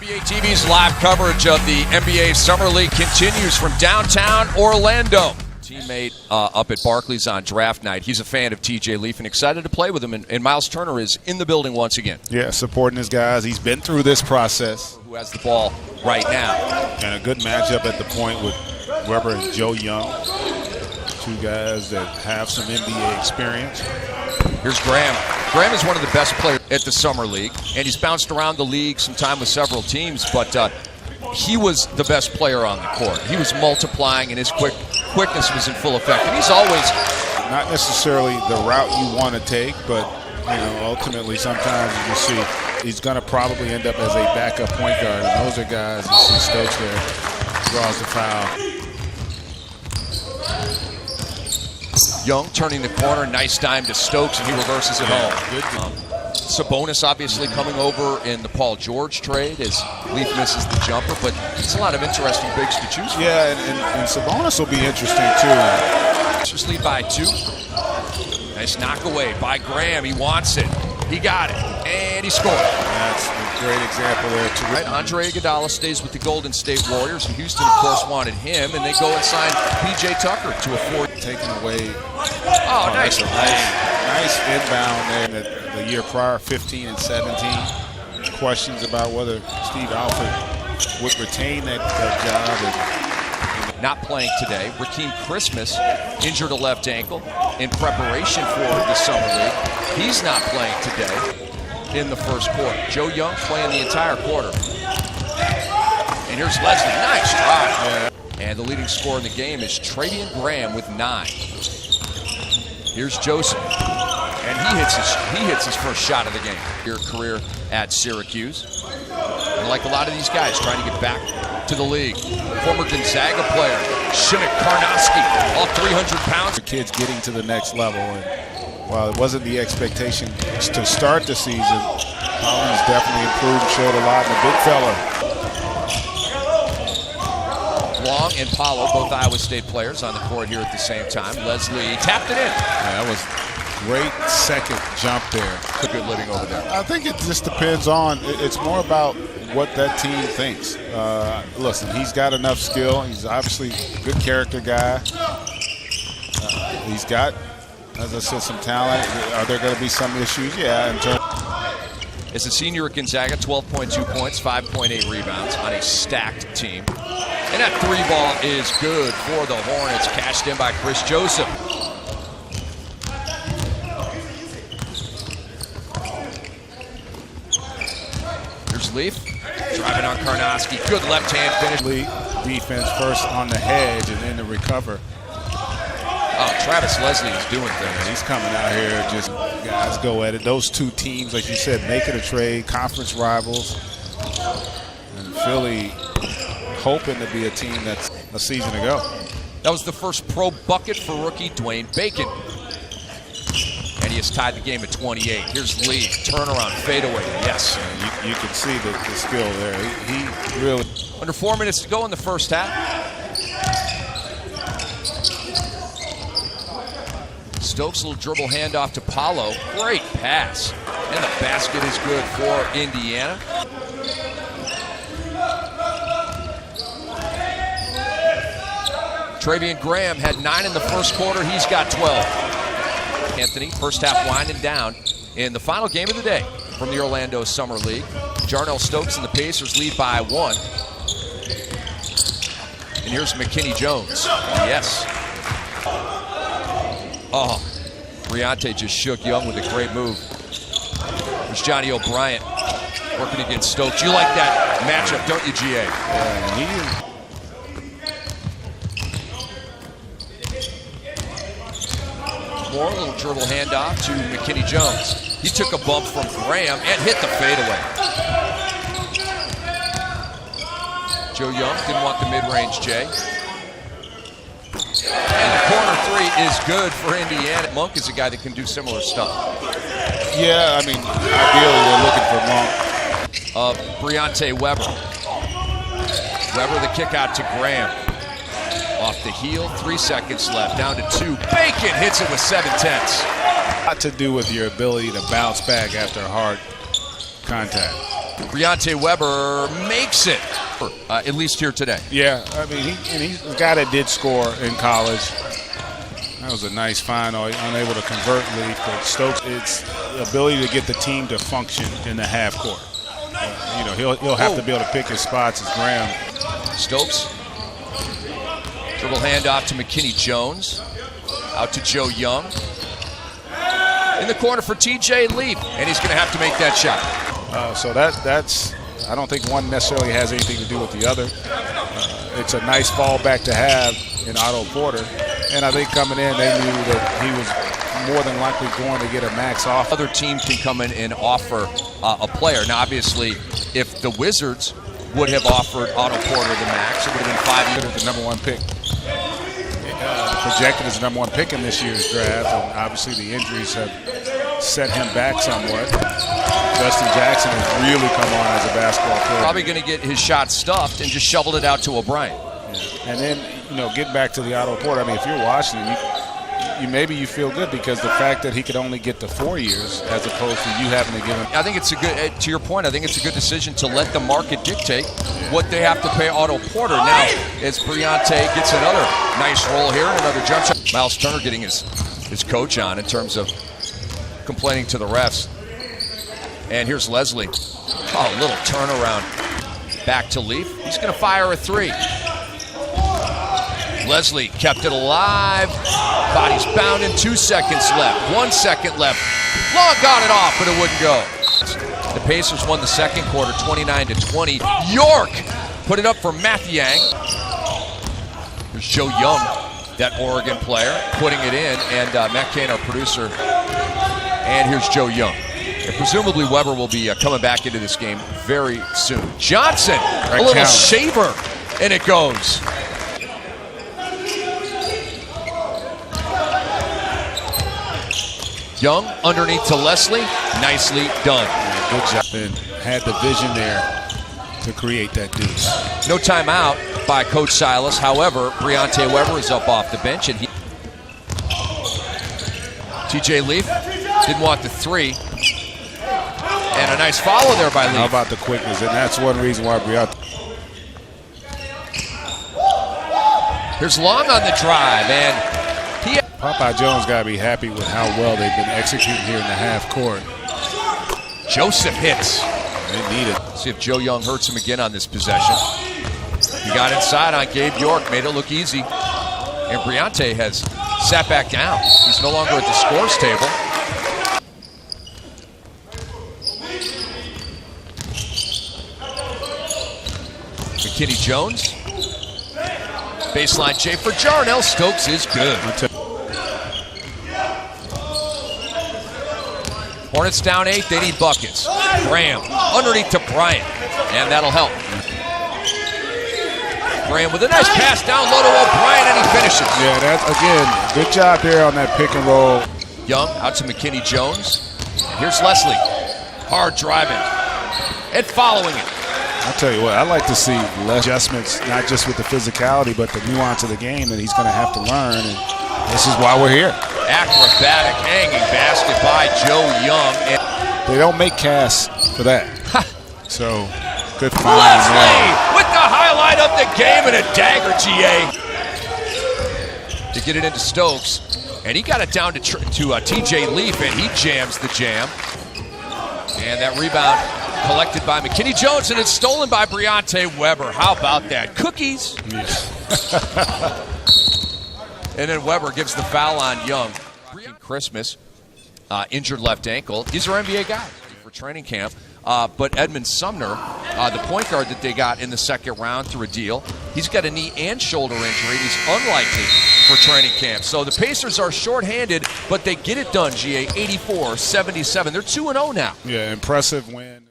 NBA TV's live coverage of the NBA Summer League continues from downtown Orlando. Teammate up at Barclays on draft night. He's a fan of TJ Leaf and excited to play with him. And Miles Turner is in the building once again. Yeah, supporting his guys. He's been through this process. Who has the ball right now. And a good matchup at the point with Webber and Joe Young. Two guys that have some NBA experience. Here's Graham. Graham is one of the best players at the Summer League, and he's bounced around the league some time with several teams, but he was the best player on the court. He was multiplying, and his quickness was in full effect. And he's always not necessarily the route you want to take, but ultimately sometimes you see he's going to probably end up as a backup point guard, and those are guys. You see Stokes there, draws the foul. Young turning the corner, nice dime to Stokes, and he reverses it home. Good. Sabonis obviously coming over in the Paul George trade as Leaf misses the jumper, but there's a lot of interesting bigs to choose from. Yeah, and Sabonis will be interesting too. Just lead by 2. Nice knock away by Graham. He wants it. He got it, and he scored. That's a great example there too. Right, Andre Iguodala stays with the Golden State Warriors, and Houston, of course, wanted him, and they go and sign P.J. Tucker to a 4. Taken away. Oh, nice. Nice inbound there. The year prior, 15 and 17. Questions about whether Steve Alford would retain that job. Not playing today. Rakeem Christmas injured a left ankle in preparation for the Summer League. He's not playing today in the first quarter. Joe Young playing the entire quarter. And here's Leslie. Nice try. Yeah. And the leading scorer in the game is Travian Graham with 9. Here's Joseph. And he hits his first shot of the game. Your career at Syracuse. And like a lot of these guys trying to get back to the league. Former Gonzaga player, Shimmick Karnowski, all 300 pounds. The kids getting to the next level. And while it wasn't the expectation to start the season, Collins definitely improved, showed a lot, and a big fella. Long and Paulo, both Iowa State players on the court here at the same time. Leslie tapped it in. Yeah, that was great second jump there. Good living over there. I think it just depends on, it's more about what that team thinks. Listen, he's got enough skill. He's obviously a good character guy. He's got, as I said, some talent. Are there going to be some issues? Yeah. As a senior at Gonzaga, 12.2 points, 5.8 rebounds on a stacked team. And that 3 ball is good for the Hornets, cashed in by Chris Joseph. Here's Leaf, driving on Karnowski. Good left-hand finish. Defense first on the hedge and then to recover. Oh, Travis Leslie is doing things. He's coming out here, just guys go at it. Those two teams, like you said, making a trade, conference rivals. And Philly hoping to be a team that's a season ago. That was the first pro bucket for rookie Dwayne Bacon. And he has tied the game at 28. Here's Lee, turnaround, fadeaway, yes. You can see the skill there. He really... Under 4 minutes to go in the first half. Stokes, little dribble handoff to Paulo. Great pass. And the basket is good for Indiana. Travian Graham had 9 in the first quarter. He's got 12. Anthony, first half winding down in the final game of the day from the Orlando Summer League. Jarnell Stokes and the Pacers lead by 1. And here's McKinney Jones. Yes. Oh, Briante just shook Young with a great move. There's Johnny O'Bryant working against Stokes. You like that matchup, don't you, GA? Yeah, More, little dribble handoff to McKinney Jones. He took a bump from Graham and hit the fadeaway. Joe Young didn't want the mid-range J. And the corner 3 is good for Indiana. Monk is a guy that can do similar stuff. Yeah, I mean, ideally they're looking for Monk. Briante Weber. Weber the kick out to Graham. Off the heel, 3 seconds left, down to 2. Bacon hits it with 7/10. A lot to do with your ability to bounce back after a hard contact. Briante Weber makes it, at least here today. Yeah, I mean, he's a guy that did score in college. That was a nice find, unable to convert Leaf, but Stokes, it's the ability to get the team to function in the half court. He'll have to be able to pick his spots as Graham. Stokes, dribble handoff to McKinney Jones, out to Joe Young. In the corner for TJ Leaf, and he's going to have to make that shot. So that's, I don't think one necessarily has anything to do with the other. It's a nice fallback to have in Otto Porter. And I think coming in, they knew that he was more than likely going to get a max offer. Other team can come in and offer a player. Now, obviously, if the Wizards would have offered Otto Porter the max, it would have been 5 years. The number one pick. Projected as the number one pick in this year's draft, and obviously the injuries have set him back somewhat. Justin Jackson has really come on as a basketball player. Probably going to get his shot stuffed and just shoveled it out to O'Brien. Yeah. And then, getting back to the Otto Porter, I mean, if you're watching him, maybe you feel good because the fact that he could only get to 4 years as opposed to you having to give him. I think it's a good, to your point, I think it's a good decision to let the market dictate what they have to pay Otto Porter. Now, as Briante gets another nice roll here and another jump shot. Miles Turner getting his coach on in terms of complaining to the refs. And here's Leslie. Oh, a little turnaround. Back to Leaf. He's going to fire a three. Leslie kept it alive. Body's bounding. 2 seconds left. 1 second left. Long got it off, but it wouldn't go. The Pacers won the second quarter 29-20. York put it up for Mathiang. Here's Joe Young, that Oregon player, putting it in. And Matt Kane, our producer. And here's Joe Young. And presumably Weber will be coming back into this game very soon. Johnson, a little shaver, and it goes. Young underneath to Leslie. Nicely done. Good job. And had the vision there to create that deuce. No timeout by Coach Silas. However, Briante Weber is up off the bench. And TJ Leaf didn't want the three. And a nice follow there by Leaf. How about the quickness? And that's one reason why Briante. Here's Long on the drive. And Popeye Jones got to be happy with how well they've been executing here in the half court. Joseph hits. They need it. See if Joe Young hurts him again on this possession. He got inside on Gabe York, made it look easy. And Briante has sat back down. He's no longer at the scores table. McKinney Jones. Baseline J for Jarnell. Stokes is good. Hornets down 8, they need buckets. Graham underneath to Bryant, and that'll help. Graham with a nice pass down low to O'Brien, and he finishes. Yeah, that again, good job there on that pick and roll. Young out to McKinney Jones. Here's Leslie. Hard driving and following it. I'll tell you what, I like to see less adjustments, not just with the physicality, but the nuance of the game that he's going to have to learn, and this is why we're here. Acrobatic hanging basket by Joe Young. And they don't make casts for that. So, good find. Leslie with the highlight of the game and a dagger, GA. To get it into Stokes. And he got it down to TJ Leaf, and he jams the jam. And that rebound collected by McKinney Jones, and it's stolen by Briante Weber. How about that? Cookies. Yes. And then Weber gives the foul on Young. Christmas, injured left ankle. These are NBA guys for training camp. But Edmund Sumner, the point guard that they got in the second round through a deal, he's got a knee and shoulder injury. He's unlikely for training camp. So the Pacers are shorthanded, but they get it done, GA, 84-77. They're 2-0 now. Yeah, impressive win.